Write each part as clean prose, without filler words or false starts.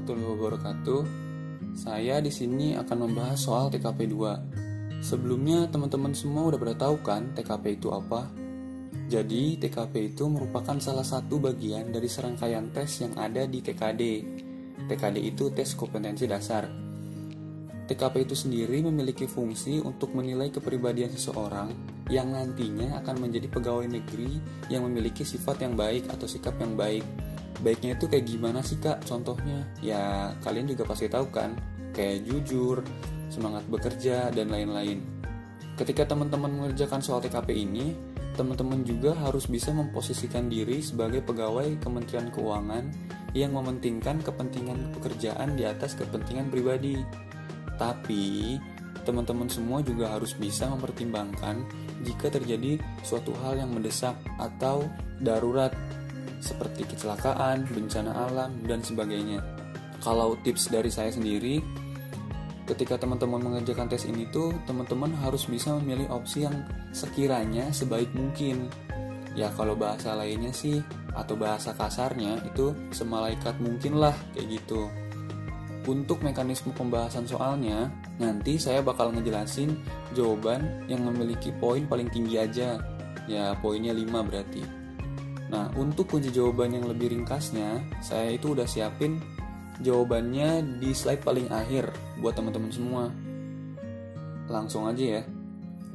warahmatullahi wabarakatuh. Saya di sini akan membahas soal TKP 2. Sebelumnya teman-teman semua udah pada tahu kan TKP itu apa? Jadi TKP itu merupakan salah satu bagian dari serangkaian tes yang ada di TKD. TKD itu tes kompetensi dasar. TKP itu sendiri memiliki fungsi untuk menilai kepribadian seseorang yang nantinya akan menjadi pegawai negeri yang memiliki sifat yang baik atau sikap yang baik. Baiknya itu kayak gimana sih kak contohnya? Ya kalian juga pasti tahu kan, kayak jujur, semangat bekerja, dan lain-lain. Ketika teman-teman mengerjakan soal TKP ini, teman-teman juga harus bisa memposisikan diri sebagai pegawai Kementerian Keuangan yang mementingkan kepentingan pekerjaan di atas kepentingan pribadi. Tapi, teman-teman semua juga harus bisa mempertimbangkan jika terjadi suatu hal yang mendesak atau darurat, seperti kecelakaan, bencana alam, dan sebagainya. Kalau tips dari saya sendiri, ketika teman-teman mengerjakan tes ini tuh, teman-teman harus bisa memilih opsi yang sekiranya sebaik mungkin. Ya kalau bahasa lainnya sih, atau bahasa kasarnya itu semalaikat mungkin lah, kayak gitu. Untuk mekanisme pembahasan soalnya, nanti saya bakal ngejelasin jawaban yang memiliki poin paling tinggi aja. Ya poinnya 5 berarti. Nah, untuk kunci jawaban yang lebih ringkasnya, saya itu udah siapin jawabannya di slide paling akhir buat teman-teman semua. Langsung aja ya.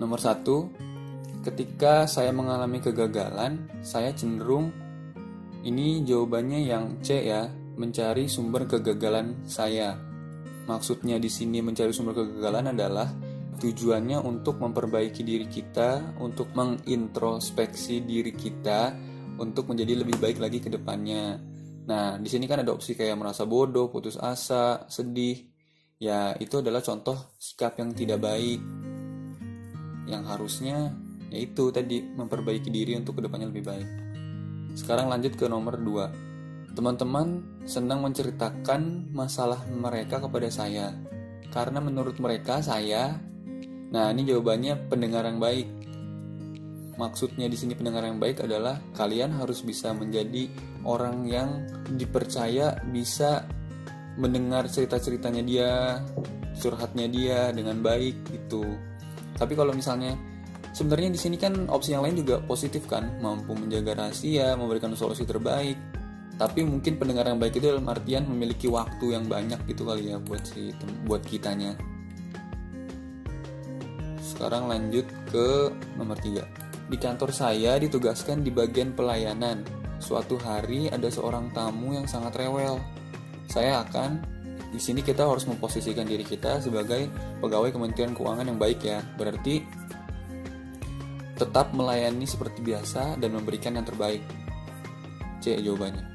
Nomor 1, ketika saya mengalami kegagalan, saya cenderung, ini jawabannya yang C ya, mencari sumber kegagalan saya. Maksudnya di sini mencari sumber kegagalan adalah tujuannya untuk memperbaiki diri kita, untuk mengintrospeksi diri kita, untuk menjadi lebih baik lagi ke depannya. Nah, di sini kan ada opsi kayak merasa bodoh, putus asa, sedih. Ya, itu adalah contoh sikap yang tidak baik. Yang harusnya yaitu tadi memperbaiki diri untuk ke depannya lebih baik. Sekarang lanjut ke nomor 2. Teman-teman senang menceritakan masalah mereka kepada saya. Karena menurut mereka saya, nah ini jawabannya pendengar yang baik. Maksudnya di sini pendengar yang baik adalah kalian harus bisa menjadi orang yang dipercaya, bisa mendengar cerita-ceritanya dia, curhatnya dia dengan baik gitu. Tapi kalau misalnya sebenarnya di sini kan opsi yang lain juga positif kan, mampu menjaga rahasia, memberikan solusi terbaik. Tapi mungkin pendengar yang baik itu dalam artian memiliki waktu yang banyak gitu kali ya buat kitanya. Sekarang lanjut ke nomor 3. Di kantor saya ditugaskan di bagian pelayanan. Suatu hari ada seorang tamu yang sangat rewel. Di sini kita harus memposisikan diri kita sebagai pegawai Kementerian Keuangan yang baik ya. Berarti tetap melayani seperti biasa dan memberikan yang terbaik. C jawabannya.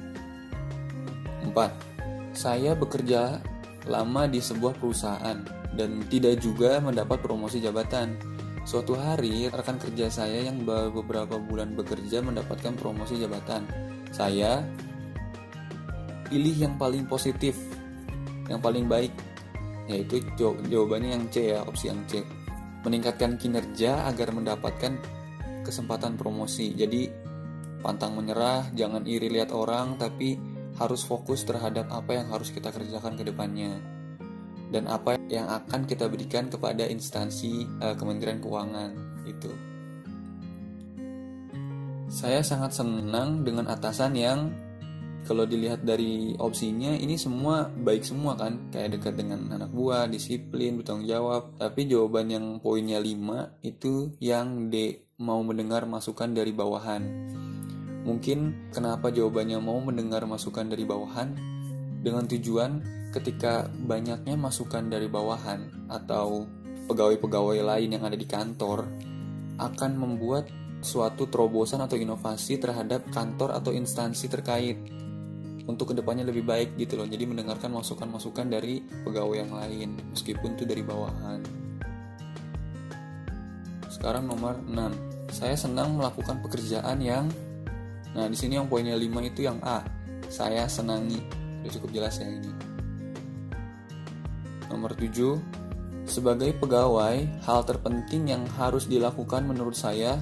4. Saya bekerja lama di sebuah perusahaan dan tidak juga mendapat promosi jabatan. Suatu hari, rekan kerja saya yang baru beberapa bulan bekerja mendapatkan promosi jabatan. Saya pilih yang paling positif, yang paling baik, yaitu jawabannya yang C ya, opsi yang C. Meningkatkan kinerja agar mendapatkan kesempatan promosi. Jadi, pantang menyerah, jangan iri lihat orang, tapi harus fokus terhadap apa yang harus kita kerjakan ke depannya. Dan apa yang akan kita berikan kepada instansi Kementerian Keuangan itu. Saya sangat senang dengan atasan yang kalau dilihat dari opsinya ini semua baik semua kan, kayak dekat dengan anak buah, disiplin, bertanggung jawab. Tapi jawaban yang poinnya 5 itu yang D, mau mendengar masukan dari bawahan. Mungkin kenapa jawabannya mau mendengar masukan dari bawahan? Dengan tujuan ketika banyaknya masukan dari bawahan atau pegawai-pegawai lain yang ada di kantor akan membuat suatu terobosan atau inovasi terhadap kantor atau instansi terkait untuk kedepannya lebih baik gitu loh. Jadi mendengarkan masukan-masukan dari pegawai yang lain meskipun itu dari bawahan. Sekarang nomor 6. Saya senang melakukan pekerjaan yang, nah di sini yang poinnya 5 itu yang A, saya senangi. Udah cukup jelas ya ini. Nomor 7. Sebagai pegawai, hal terpenting yang harus dilakukan menurut saya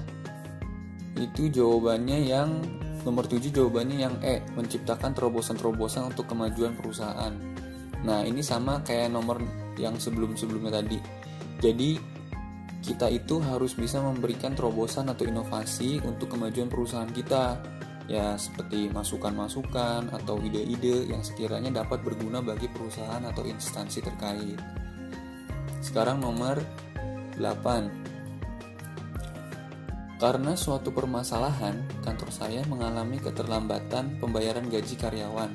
itu jawabannya yang nomor 7, jawabannya yang E, menciptakan terobosan-terobosan untuk kemajuan perusahaan. Nah, ini sama kayak nomor yang sebelum-sebelumnya tadi. Jadi, kita itu harus bisa memberikan terobosan atau inovasi untuk kemajuan perusahaan kita. Ya, seperti masukan-masukan atau ide-ide yang sekiranya dapat berguna bagi perusahaan atau instansi terkait. Sekarang nomor 8. Karena suatu permasalahan, kantor saya mengalami keterlambatan pembayaran gaji karyawan.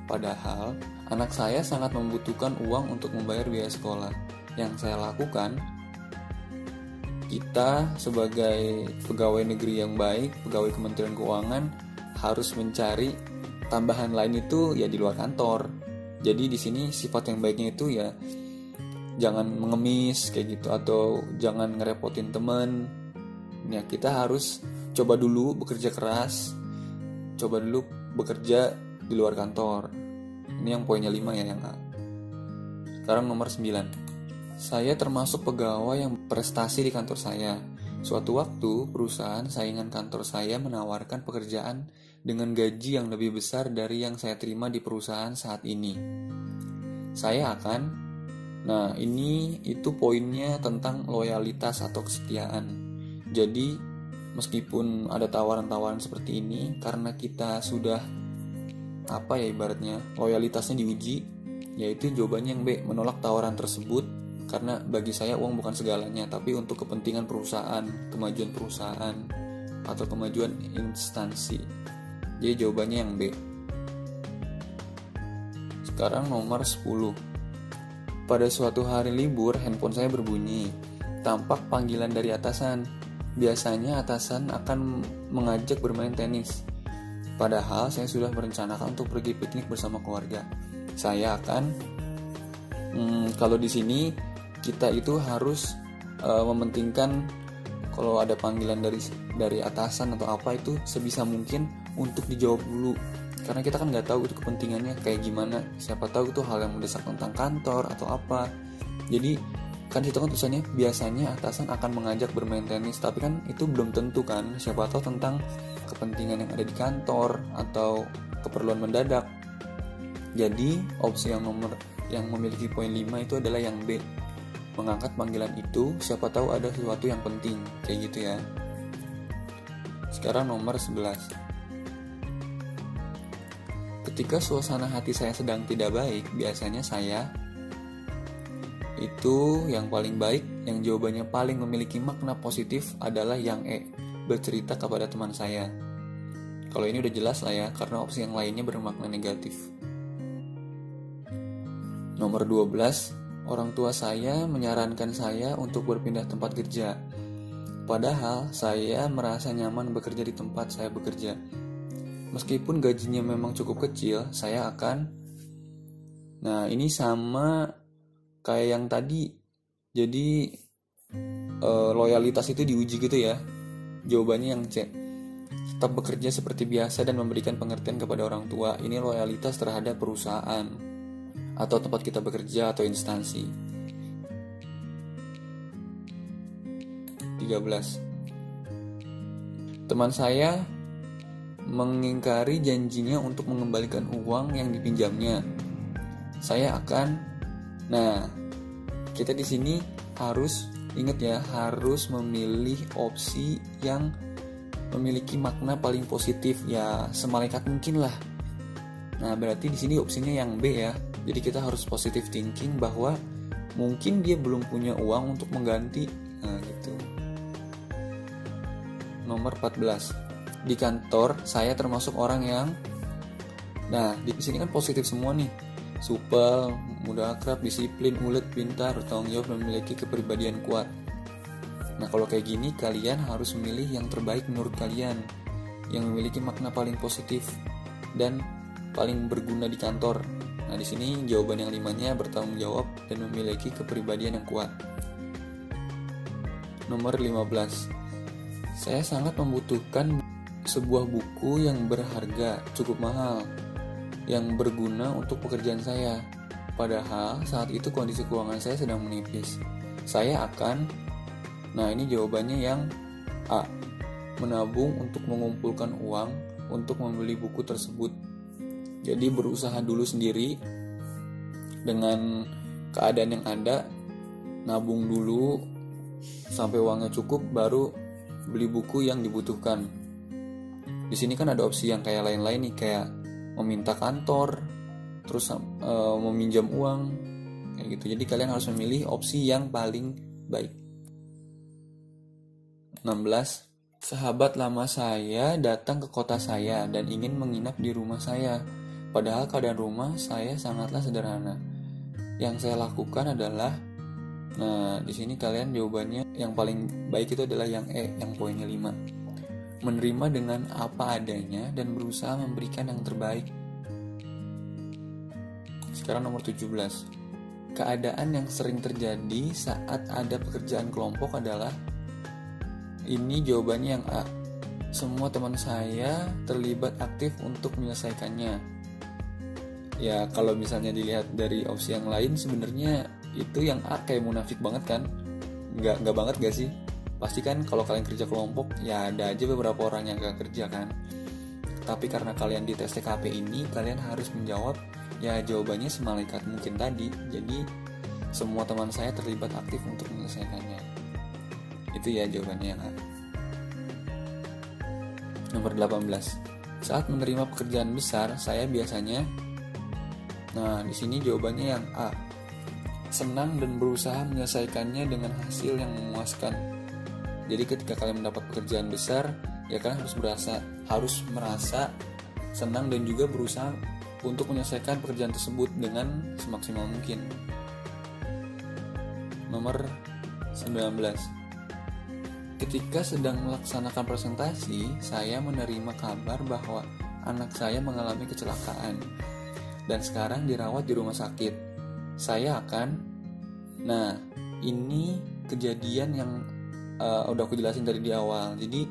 Padahal, anak saya sangat membutuhkan uang untuk membayar biaya sekolah. Yang saya lakukan, kita sebagai pegawai negeri yang baik, pegawai Kementerian Keuangan, harus mencari tambahan lain itu ya di luar kantor. Jadi di sini sifat yang baiknya itu ya jangan mengemis kayak gitu, atau jangan ngerepotin temen. Ya, kita harus coba dulu bekerja keras, coba dulu bekerja di luar kantor. Ini yang poinnya 5 ya, yang A. Sekarang nomor 9. Saya termasuk pegawai yang prestasi di kantor saya. Suatu waktu, perusahaan saingan kantor saya menawarkan pekerjaan dengan gaji yang lebih besar dari yang saya terima di perusahaan saat ini. Nah, ini itu poinnya tentang loyalitas atau kesetiaan. Jadi, meskipun ada tawaran-tawaran seperti ini, karena kita sudah ibaratnya loyalitasnya diuji, yaitu jawabannya yang B, menolak tawaran tersebut. Karena bagi saya uang bukan segalanya, tapi untuk kepentingan perusahaan, kemajuan perusahaan, atau kemajuan instansi. Jadi jawabannya yang B. Sekarang nomor 10. Pada suatu hari libur, handphone saya berbunyi. Tampak panggilan dari atasan. Biasanya atasan akan mengajak bermain tenis. Padahal saya sudah merencanakan untuk pergi piknik bersama keluarga. Saya akan kalau di sini kita itu harus mementingkan kalau ada panggilan dari atasan atau apa itu sebisa mungkin untuk dijawab dulu, karena kita kan nggak tahu itu kepentingannya kayak gimana. Siapa tahu itu hal yang mendesak tentang kantor atau apa. Jadi kan itu kan tulisannya biasanya atasan akan mengajak bermain tenis, tapi kan itu belum tentu kan. Siapa tahu tentang kepentingan yang ada di kantor atau keperluan mendadak. Jadi opsi yang memiliki poin 5 itu adalah yang B. Mengangkat panggilan itu, siapa tahu ada sesuatu yang penting, kayak gitu ya. Sekarang nomor 11. Ketika suasana hati saya sedang tidak baik, biasanya saya itu yang paling baik, yang jawabannya paling memiliki makna positif adalah yang E, bercerita kepada teman saya. Kalau ini udah jelas lah ya, karena opsi yang lainnya bermakna negatif. Nomor 12. Orang tua saya menyarankan saya untuk berpindah tempat kerja. Padahal saya merasa nyaman bekerja di tempat saya bekerja. Meskipun gajinya memang cukup kecil, saya akan... Nah, ini sama kayak yang tadi. Jadi loyalitas itu diuji gitu ya. Jawabannya yang C. Tetap bekerja seperti biasa dan memberikan pengertian kepada orang tua. Ini loyalitas terhadap perusahaan atau tempat kita bekerja atau instansi. 13. Teman saya mengingkari janjinya untuk mengembalikan uang yang dipinjamnya. Saya akan... Nah, kita di sini harus ingat ya, harus memilih opsi yang memiliki makna paling positif ya, semalaikat mungkin lah. Nah, berarti di sini opsinya yang B ya. Jadi kita harus positive thinking bahwa mungkin dia belum punya uang untuk mengganti. Nah, gitu. Nomor 14. Di kantor saya termasuk orang yang di sini kan positif semua nih. Supel, mudah akrab, disiplin, ulet, pintar, bertanggung jawab, dan memiliki kepribadian kuat. Nah, kalau kayak gini kalian harus memilih yang terbaik menurut kalian, yang memiliki makna paling positif dan paling berguna di kantor. Nah, di sini jawaban yang 5-nya bertanggung jawab dan memiliki kepribadian yang kuat. Nomor 15. Saya sangat membutuhkan sebuah buku yang berharga, cukup mahal, yang berguna untuk pekerjaan saya. Padahal saat itu kondisi keuangan saya sedang menipis. Saya akan... Nah, ini jawabannya yang A. Menabung untuk mengumpulkan uang untuk membeli buku tersebut. Jadi berusaha dulu sendiri dengan keadaan yang ada, nabung dulu sampai uangnya cukup, baru beli buku yang dibutuhkan. Di sini kan ada opsi yang kayak lain-lain nih, kayak meminta kantor, terus meminjam uang, kayak gitu. Jadi kalian harus memilih opsi yang paling baik. 16. Sahabat lama saya datang ke kota saya dan ingin menginap di rumah saya. Padahal keadaan rumah saya sangatlah sederhana. Yang saya lakukan adalah, nah di sini kalian jawabannya yang paling baik itu adalah yang E, yang poinnya 5. Menerima dengan apa adanya dan berusaha memberikan yang terbaik. Sekarang nomor 17. Keadaan yang sering terjadi saat ada pekerjaan kelompok adalah, ini jawabannya yang A. Semua teman saya terlibat aktif untuk menyelesaikannya. Ya kalau misalnya dilihat dari opsi yang lain, sebenarnya itu yang A kayak munafik banget kan? Nggak banget gak sih? Pasti kan kalau kalian kerja kelompok, ya ada aja beberapa orang yang gak kerja kan. Tapi karena kalian di tes TKP ini, kalian harus menjawab, ya jawabannya semalaikat mungkin tadi. Jadi semua teman saya terlibat aktif untuk menyelesaikannya. Itu ya jawabannya yang A. Nomor 18. Saat menerima pekerjaan besar, saya biasanya, nah di sini jawabannya yang A. Senang dan berusaha menyelesaikannya dengan hasil yang memuaskan. Jadi ketika kalian mendapat pekerjaan besar, ya kalian harus merasa senang dan juga berusaha untuk menyelesaikan pekerjaan tersebut dengan semaksimal mungkin. Nomor 19. Ketika sedang melaksanakan presentasi, saya menerima kabar bahwa anak saya mengalami kecelakaan dan sekarang dirawat di rumah sakit. Saya akan, nah ini kejadian yang udah aku jelasin dari di awal. Jadi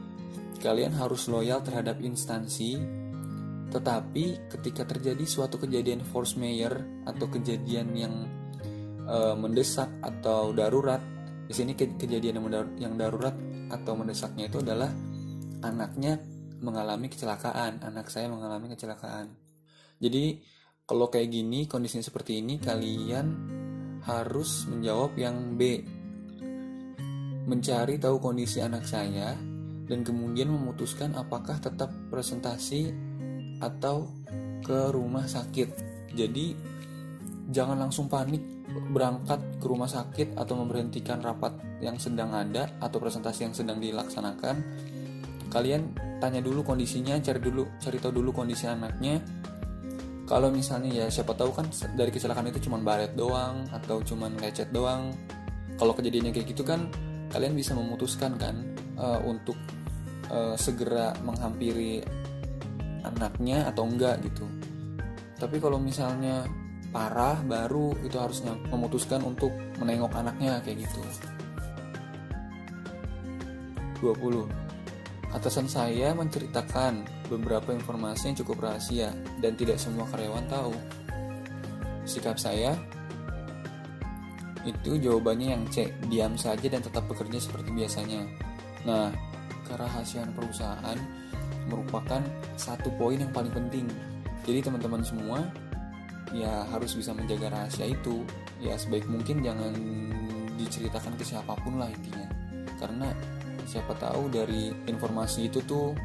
kalian harus loyal terhadap instansi, tetapi ketika terjadi suatu kejadian force majeure atau kejadian yang mendesak atau darurat, di sini kejadian yang darurat atau mendesaknya itu adalah anaknya mengalami kecelakaan, anak saya mengalami kecelakaan. Jadi kalau kayak gini, kondisinya seperti ini, kalian harus menjawab yang B. Mencari tahu kondisi anak saya dan kemudian memutuskan apakah tetap presentasi atau ke rumah sakit. Jadi jangan langsung panik berangkat ke rumah sakit atau memberhentikan rapat yang sedang ada atau presentasi yang sedang dilaksanakan. Kalian tanya dulu kondisinya, cari tahu dulu kondisi anaknya. Kalau misalnya ya siapa tahu kan dari kecelakaan itu cuma baret doang atau cuma lecet doang. Kalau kejadiannya kayak gitu kan kalian bisa memutuskan kan untuk segera menghampiri anaknya atau enggak gitu. Tapi kalau misalnya parah, baru itu harusnya memutuskan untuk menengok anaknya kayak gitu. 20. Atasan saya menceritakan beberapa informasi yang cukup rahasia dan tidak semua karyawan tahu. Sikap saya itu jawabannya yang C, diam saja dan tetap bekerja seperti biasanya. Nah, kerahasiaan perusahaan merupakan satu poin yang paling penting. Jadi teman-teman semua ya harus bisa menjaga rahasia itu. Ya sebaik mungkin jangan diceritakan ke siapapun lah intinya. Karena siapa tahu dari informasi itu tuh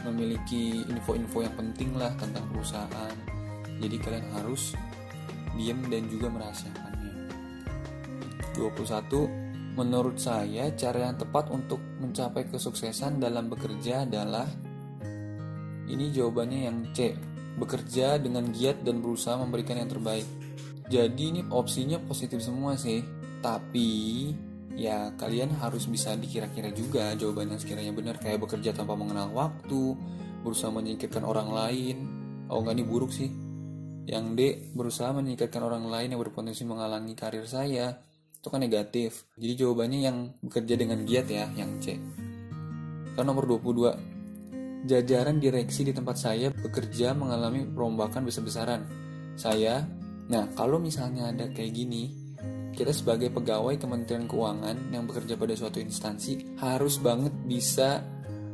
memiliki info-info yang penting lah tentang perusahaan. Jadi kalian harus diam dan juga merahasiakannya. 21. Menurut saya cara yang tepat untuk mencapai kesuksesan dalam bekerja adalah, ini jawabannya yang C, bekerja dengan giat dan berusaha memberikan yang terbaik. Jadi ini opsinya positif semua sih. Tapi ya kalian harus bisa dikira-kira juga jawabannya sekiranya benar. Kayak bekerja tanpa mengenal waktu, berusaha menyingkirkan orang lain. Oh enggak, ini buruk sih. Yang D, berusaha menyingkirkan orang lain yang berpotensi menghalangi karir saya. Itu kan negatif. Jadi jawabannya yang bekerja dengan giat ya, yang C. Kan nomor 22. Jajaran direksi di tempat saya bekerja mengalami perombakan besar-besaran. Nah kalau misalnya ada kayak gini, kita sebagai pegawai Kementerian Keuangan yang bekerja pada suatu instansi harus banget bisa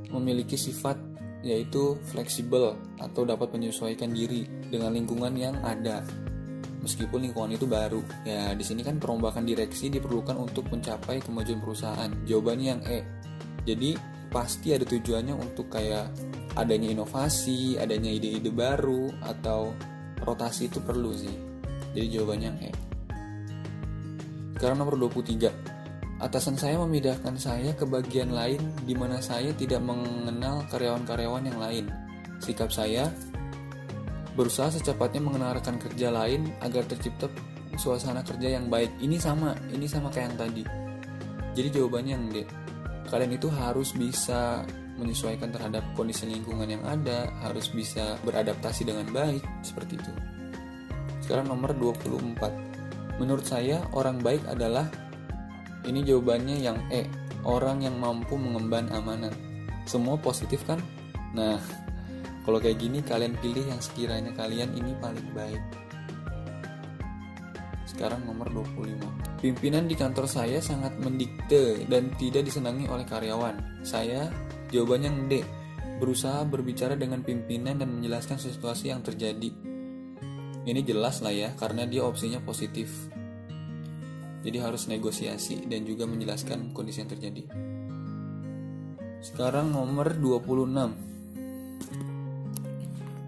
memiliki sifat yaitu fleksibel atau dapat menyesuaikan diri dengan lingkungan yang ada. meskipun lingkungan itu baru. Ya, di sini kan perombakan direksi diperlukan untuk mencapai kemajuan perusahaan. Jawabannya yang E. Jadi pasti ada tujuannya untuk kayak adanya inovasi, adanya ide-ide baru, atau rotasi itu perlu sih. Jadi jawabannya yang E. Sekarang nomor 23. Atasan saya memindahkan saya ke bagian lain di mana saya tidak mengenal karyawan-karyawan yang lain. Sikap saya berusaha secepatnya mengenal rekan kerja lain agar tercipta suasana kerja yang baik. Ini sama kayak yang tadi. Jadi jawabannya yang D. Kalian itu harus bisa menyesuaikan terhadap kondisi lingkungan yang ada, harus bisa beradaptasi dengan baik, seperti itu. Sekarang nomor 24. Menurut saya, orang baik adalah, ini jawabannya yang E, orang yang mampu mengemban amanat. Semua positif kan? Nah, kalau kayak gini kalian pilih yang sekiranya kalian ini paling baik. Sekarang nomor 25. Pimpinan di kantor saya sangat mendikte dan tidak disenangi oleh karyawan. Saya, jawabannya yang D, berusaha berbicara dengan pimpinan dan menjelaskan situasi yang terjadi. Ini jelas lah ya, karena dia opsinya positif. Jadi harus negosiasi dan juga menjelaskan kondisi yang terjadi. Sekarang nomor 26.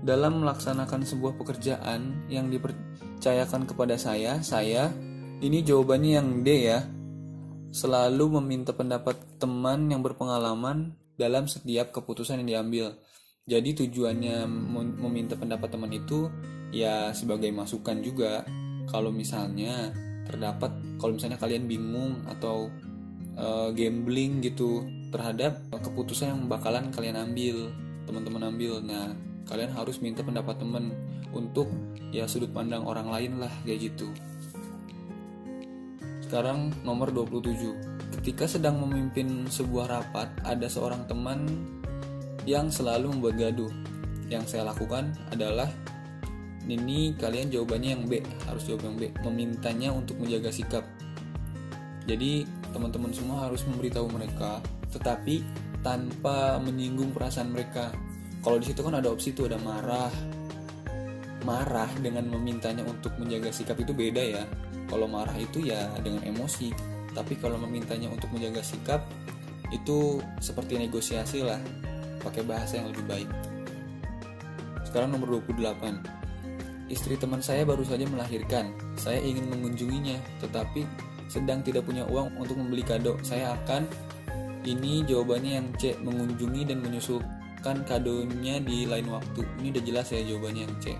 Dalam melaksanakan sebuah pekerjaan yang dipercayakan kepada saya, ini jawabannya yang D ya, selalu meminta pendapat teman yang berpengalaman dalam setiap keputusan yang diambil. Jadi tujuannya meminta pendapat teman itu ya sebagai masukan juga. Kalau misalnya kalian bingung atau gambling gitu terhadap keputusan yang bakalan kalian ambil, teman-teman ambil. Nah, kalian harus minta pendapat teman untuk ya sudut pandang orang lain lah, kayak gitu. Sekarang nomor 27. Ketika sedang memimpin sebuah rapat, ada seorang teman yang selalu membuat gaduh. Yang saya lakukan adalah, ini kalian jawabannya yang B, harus jawab yang B, memintanya untuk menjaga sikap. Jadi teman-teman semua harus memberitahu mereka, tetapi tanpa menyinggung perasaan mereka. Kalau di situ kan ada opsi tuh, ada marah dengan memintanya untuk menjaga sikap itu beda ya. Kalau marah itu ya dengan emosi, tapi kalau memintanya untuk menjaga sikap itu seperti negosiasi lah, pakai bahasa yang lebih baik. Sekarang nomor 28. Istri teman saya baru saja melahirkan. Saya ingin mengunjunginya, tetapi sedang tidak punya uang untuk membeli kado. Saya akan, ini jawabannya yang C, mengunjungi dan menyusulkan kadonya di lain waktu. Ini udah jelas ya jawabannya yang C.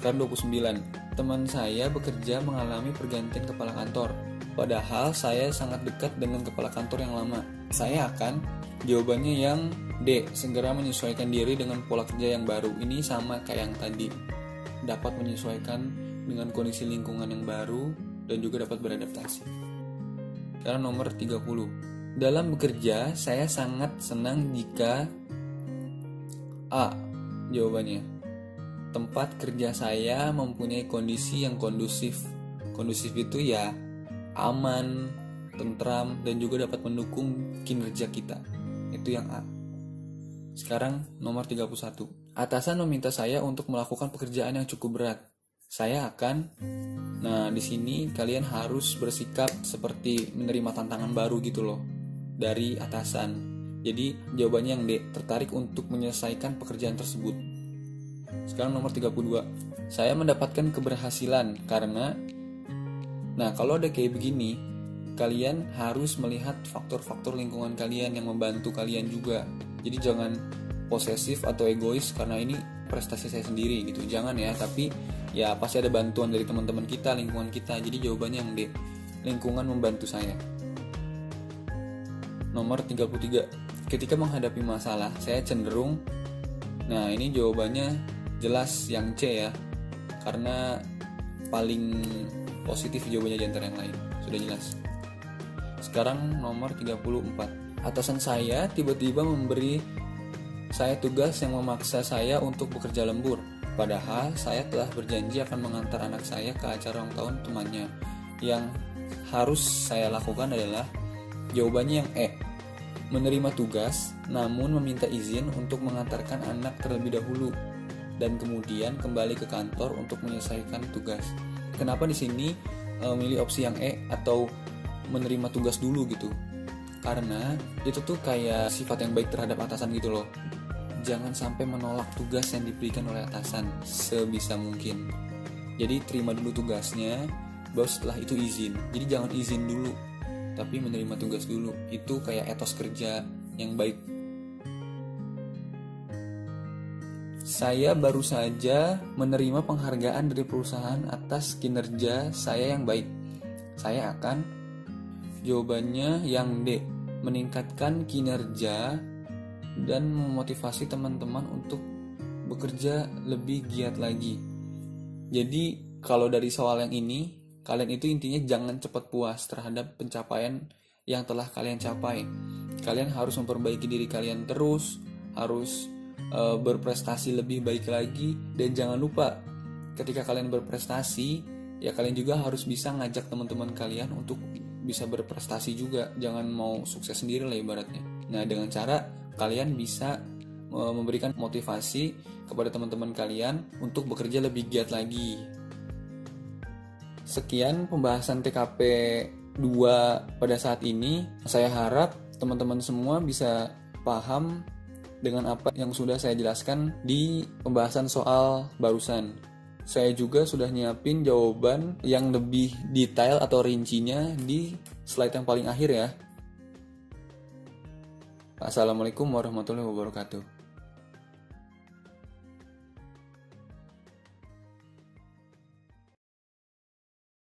Sekarang 29. Teman saya bekerja mengalami pergantian kepala kantor. Padahal saya sangat dekat dengan kepala kantor yang lama. Saya akan, jawabannya yang D, segera menyesuaikan diri dengan pola kerja yang baru. Ini sama kayak yang tadi, dapat menyesuaikan dengan kondisi lingkungan yang baru dan juga dapat beradaptasi. Sekarang nomor 30. Dalam bekerja, saya sangat senang jika A, jawabannya, tempat kerja saya mempunyai kondisi yang kondusif. Kondusif itu ya aman, tentram, dan juga dapat mendukung kinerja kita. Itu yang A. Sekarang nomor 31. Atasan meminta saya untuk melakukan pekerjaan yang cukup berat. Saya akan, nah di sini kalian harus bersikap seperti menerima tantangan baru gitu loh dari atasan. Jadi jawabannya yang D, tertarik untuk menyelesaikan pekerjaan tersebut. Sekarang nomor 32. Saya mendapatkan keberhasilan karena, nah kalau ada kayak begini, kalian harus melihat faktor-faktor lingkungan kalian yang membantu kalian juga. Jadi jangan posesif atau egois karena ini prestasi saya sendiri gitu. Jangan ya, tapi ya pasti ada bantuan dari teman-teman kita, lingkungan kita. Jadi jawabannya yang D, lingkungan membantu saya. Nomor 33. Ketika menghadapi masalah, saya cenderung, nah ini jawabannya jelas yang C ya, karena paling positif jawabannya di antara yang lain. Sudah jelas. Sekarang nomor 34. Atasan saya tiba-tiba memberi saya tugas yang memaksa saya untuk bekerja lembur. Padahal saya telah berjanji akan mengantar anak saya ke acara ulang tahun temannya. Yang harus saya lakukan adalah, jawabannya yang E, menerima tugas namun meminta izin untuk mengantarkan anak terlebih dahulu. dan kemudian kembali ke kantor untuk menyelesaikan tugas. Kenapa di sini milih opsi yang E atau menerima tugas dulu gitu? Karena itu tuh kayak sifat yang baik terhadap atasan gitu loh. Jangan sampai menolak tugas yang diberikan oleh atasan sebisa mungkin. Jadi terima dulu tugasnya, baru setelah itu izin. Jadi jangan izin dulu, tapi menerima tugas dulu. Itu kayak etos kerja yang baik. Saya baru saja menerima penghargaan dari perusahaan atas kinerja saya yang baik. Saya akan, jawabannya yang D, meningkatkan kinerja dan memotivasi teman-teman untuk bekerja lebih giat lagi. Jadi kalau dari soal yang ini, kalian itu intinya jangan cepat puas terhadap pencapaian yang telah kalian capai. Kalian harus memperbaiki diri kalian terus, harus berprestasi lebih baik lagi. Dan jangan lupa, ketika kalian berprestasi, ya kalian juga harus bisa ngajak teman-teman kalian untuk bisa berprestasi juga. Jangan mau sukses sendiri lah ibaratnya. Nah, dengan cara kalian bisa memberikan motivasi kepada teman-teman kalian untuk bekerja lebih giat lagi. Sekian pembahasan TKP 2 pada saat ini. Saya harap teman-teman semua bisa paham dengan apa yang sudah saya jelaskan di pembahasan soal barusan. Saya juga sudah nyiapin jawaban yang lebih detail atau rincinya di slide yang paling akhir ya. Assalamualaikum warahmatullahi wabarakatuh.